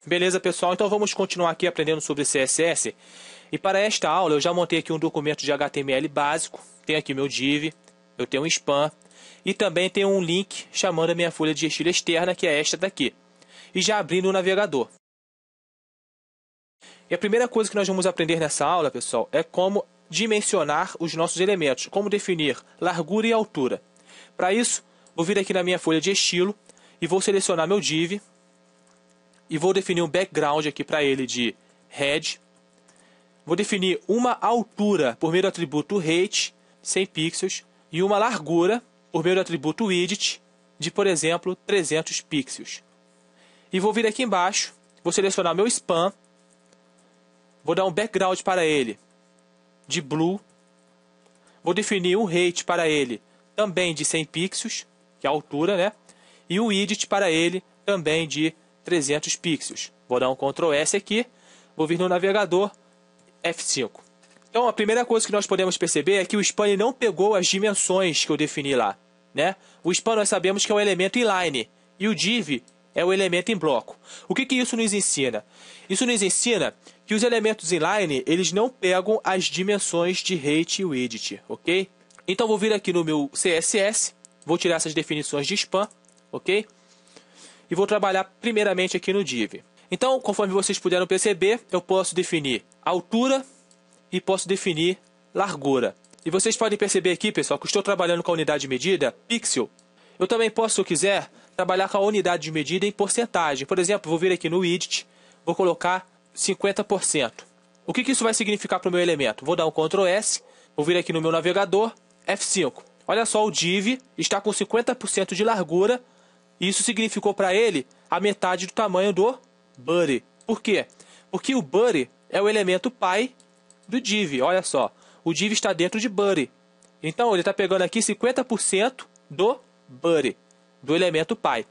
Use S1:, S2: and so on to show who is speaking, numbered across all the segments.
S1: Beleza, pessoal? Então vamos continuar aqui aprendendo sobre CSS. E para esta aula eu já montei aqui um documento de HTML básico. Tenho aqui meu div, eu tenho um span e também tenho um link chamando a minha folha de estilo externa, que é esta daqui. E já abri no navegador. E a primeira coisa que nós vamos aprender nessa aula, pessoal, é como dimensionar os nossos elementos, como definir largura e altura. Para isso, vou vir aqui na minha folha de estilo e vou selecionar meu div e vou definir um background aqui para ele de head. Vou definir uma altura por meio do atributo height, 100 pixels, e uma largura por meio do atributo width de, por exemplo, 300 pixels. E vou vir aqui embaixo, vou selecionar meu span, vou dar um background para ele de blue, vou definir um height para ele também de 100 pixels, que é a altura, né? E um width para ele também de 300 pixels. Vou dar um Ctrl S aqui, vou vir no navegador, F5. Então a primeira coisa que nós podemos perceber é que o span não pegou as dimensões que eu defini lá, né? O span nós sabemos que é o elemento inline e o div é o elemento em bloco. O que isso nos ensina? Isso nos ensina que os elementos inline eles não pegam as dimensões de height e width, ok? Então vou vir aqui no meu CSS, vou tirar essas definições de span, ok? E vou trabalhar primeiramente aqui no div. Então, conforme vocês puderam perceber, eu posso definir altura e posso definir largura. E vocês podem perceber aqui, pessoal, que eu estou trabalhando com a unidade de medida pixel. Eu também posso, se eu quiser, trabalhar com a unidade de medida em porcentagem. Por exemplo, vou vir aqui no width, vou colocar 50%. O que isso vai significar para o meu elemento? Vou dar um Ctrl S, vou vir aqui no meu navegador, F5. Olha só, o div está com 50% de largura, e isso significou para ele a metade do tamanho do body. Por quê? Porque o body é o elemento pai do div. Olha só, o div está dentro de body. Então ele está pegando aqui 50% do body, do elemento pai.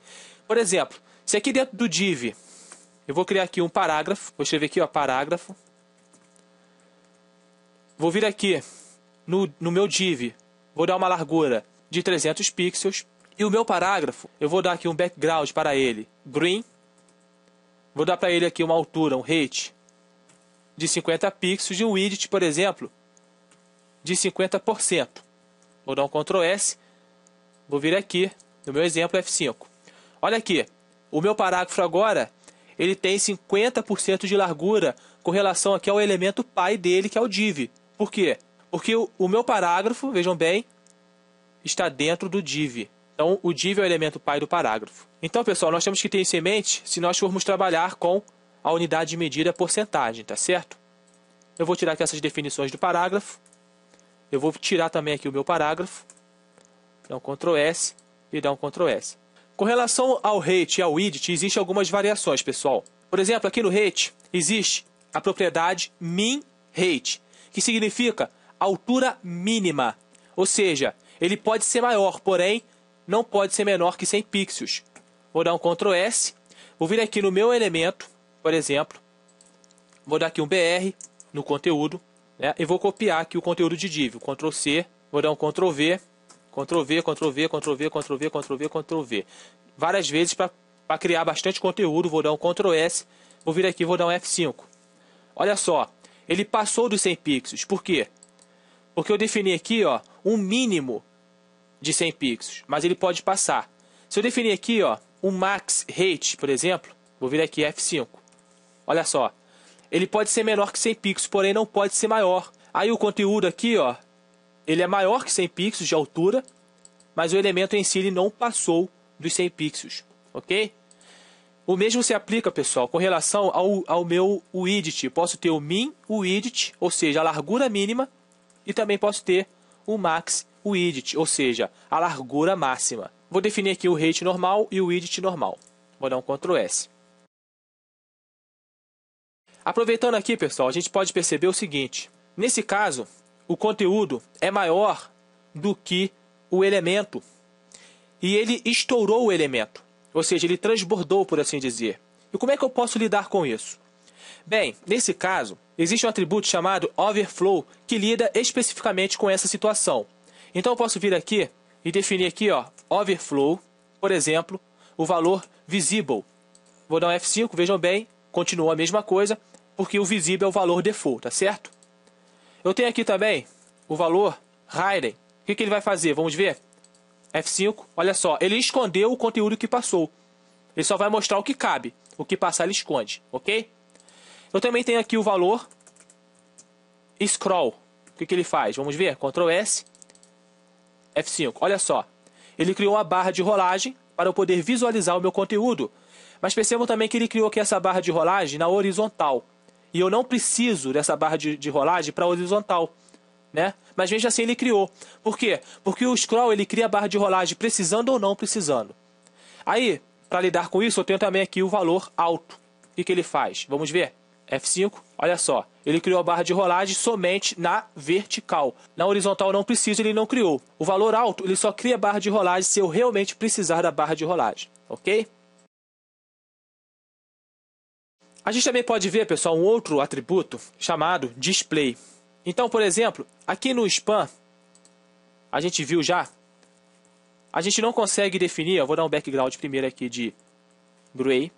S1: Por exemplo, se aqui dentro do div eu vou criar aqui um parágrafo, vou escrever aqui, ó, parágrafo. Vou vir aqui no meu div, vou dar uma largura de 300 pixels. E o meu parágrafo, eu vou dar aqui um background para ele, green. Vou dar para ele aqui uma altura, um height de 50 pixels e um width, por exemplo, de 50%. Vou dar um Ctrl S. Vou vir aqui, no meu exemplo, F5. Olha aqui, o meu parágrafo agora, ele tem 50% de largura com relação aqui ao elemento pai dele, que é o div. Por quê? Porque o meu parágrafo, vejam bem, está dentro do div. Então, o div é o elemento pai do parágrafo. Então, pessoal, nós temos que ter isso em mente se nós formos trabalhar com a unidade de medida porcentagem, tá certo? Eu vou tirar aqui essas definições do parágrafo. Eu vou tirar também aqui o meu parágrafo. Dar um Ctrl S e dar um Ctrl S. Com relação ao height e ao width, existem algumas variações, pessoal. Por exemplo, aqui no height existe a propriedade min height, que significa altura mínima. Ou seja, ele pode ser maior, porém não pode ser menor que 100 pixels. Vou dar um Ctrl S, vou vir aqui no meu elemento, por exemplo, vou dar aqui um BR no conteúdo, né, e vou copiar aqui o conteúdo de div, Ctrl C, vou dar um Ctrl V, Ctrl V, Ctrl V, Ctrl V, Ctrl V, Ctrl V, Ctrl V. Várias vezes para criar bastante conteúdo, vou dar um Ctrl S, vou vir aqui e vou dar um F5. Olha só, ele passou dos 100 pixels, por quê? Porque eu defini aqui, ó, um mínimo de 100 pixels, mas ele pode passar. Se eu definir aqui, ó, um max height, por exemplo, vou vir aqui F5. Olha só, ele pode ser menor que 100 pixels, porém não pode ser maior. Aí o conteúdo aqui, ó, ele é maior que 100 pixels de altura, mas o elemento em si ele não passou dos 100 pixels, ok? O mesmo se aplica, pessoal, com relação ao meu width. Posso ter o min width, ou seja, a largura mínima, e também posso ter o max width, ou seja, a largura máxima. Vou definir aqui o height normal e o width normal. Vou dar um Ctrl S. Aproveitando aqui, pessoal, a gente pode perceber o seguinte. Nesse caso, o conteúdo é maior do que o elemento. E ele estourou o elemento. Ou seja, ele transbordou, por assim dizer. E como é que eu posso lidar com isso? Bem, nesse caso, existe um atributo chamado overflow que lida especificamente com essa situação. Então eu posso vir aqui e definir aqui, ó, overflow, por exemplo, o valor visible. Vou dar um F5, vejam bem, continua a mesma coisa, porque o visível é o valor default, tá certo? Eu tenho aqui também o valor hidden. O que ele vai fazer? Vamos ver? F5, olha só, ele escondeu o conteúdo que passou. Ele só vai mostrar o que cabe. O que passar ele esconde, ok? Eu também tenho aqui o valor scroll. O que ele faz? Vamos ver? Ctrl S, F5. Olha só, ele criou uma barra de rolagem para eu poder visualizar o meu conteúdo. Mas percebam também que ele criou aqui essa barra de rolagem na horizontal. E eu não preciso dessa barra de rolagem para horizontal, né? Mas veja assim, ele criou. Por quê? Porque o scroll ele cria a barra de rolagem precisando ou não precisando. Aí, para lidar com isso, eu tenho também aqui o valor alto. O que ele faz? Vamos ver? F5, olha só. Ele criou a barra de rolagem somente na vertical. Na horizontal não precisa, ele não criou. O valor alto, ele só cria a barra de rolagem se eu realmente precisar da barra de rolagem. Ok? A gente também pode ver, pessoal, um outro atributo chamado display. Então, por exemplo, aqui no span, a gente viu já, a gente não consegue definir, eu vou dar um background primeiro aqui de gray,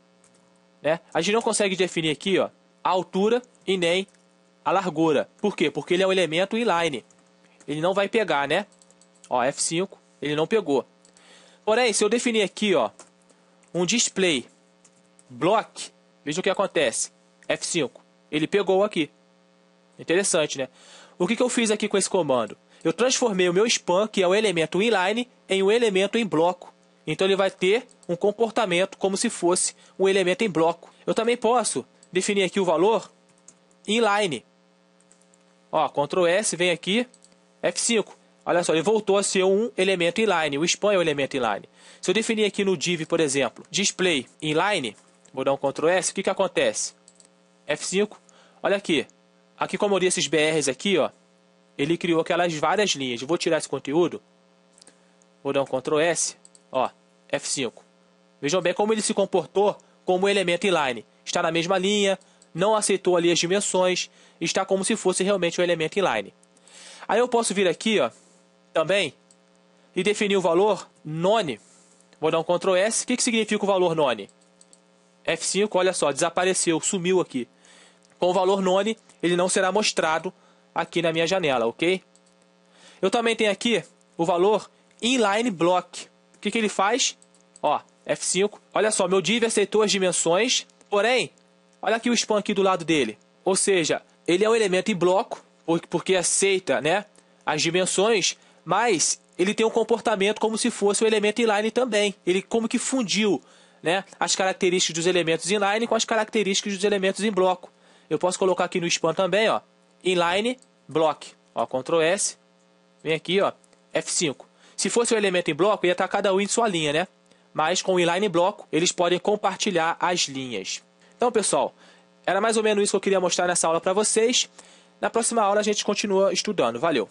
S1: né? A gente não consegue definir aqui, ó, a altura e nem a largura. Por quê? Porque ele é um elemento inline. Ele não vai pegar, né? Ó, F5, ele não pegou. Porém, se eu definir aqui, ó, um display block, veja o que acontece. F5, ele pegou aqui. Interessante, né? O que eu fiz aqui com esse comando? Eu transformei o meu span, que é o elemento inline, em um elemento em bloco. Então ele vai ter um comportamento como se fosse um elemento em bloco. Eu também posso definir aqui o valor inline. Ó, Ctrl S, vem aqui, F5. Olha só, ele voltou a ser um elemento inline. O span é um elemento inline. Se eu definir aqui no div, por exemplo, display inline, vou dar um Ctrl S, o que acontece? F5, olha aqui. Aqui, como eu li esses BRs aqui, ó, ele criou aquelas várias linhas. Eu vou tirar esse conteúdo. Vou dar um Ctrl S. Ó, F5. Vejam bem como ele se comportou como um elemento inline. Está na mesma linha, não aceitou ali as dimensões, está como se fosse realmente um elemento inline. Aí eu posso vir aqui, ó, também, e definir o valor none. Vou dar um Ctrl S. O que significa o valor none? F5, olha só, desapareceu, sumiu aqui. Com o valor none, ele não será mostrado aqui na minha janela, ok? Eu também tenho aqui o valor inline block. O que ele faz? Ó, F5. Olha só, meu div aceitou as dimensões, porém, olha aqui o span aqui do lado dele. Ou seja, ele é um elemento em bloco, porque aceita, né, as dimensões, mas ele tem um comportamento como se fosse um elemento inline também. Ele como que fundiu, né, as características dos elementos inline com as características dos elementos em bloco. Eu posso colocar aqui no span também, ó, inline block. Ó, Ctrl S, vem aqui, ó, F5. Se fosse um elemento em bloco, ia estar cada um em sua linha, né? Mas com o inline bloco, eles podem compartilhar as linhas. Então, pessoal, era mais ou menos isso que eu queria mostrar nessa aula para vocês. Na próxima aula a gente continua estudando. Valeu!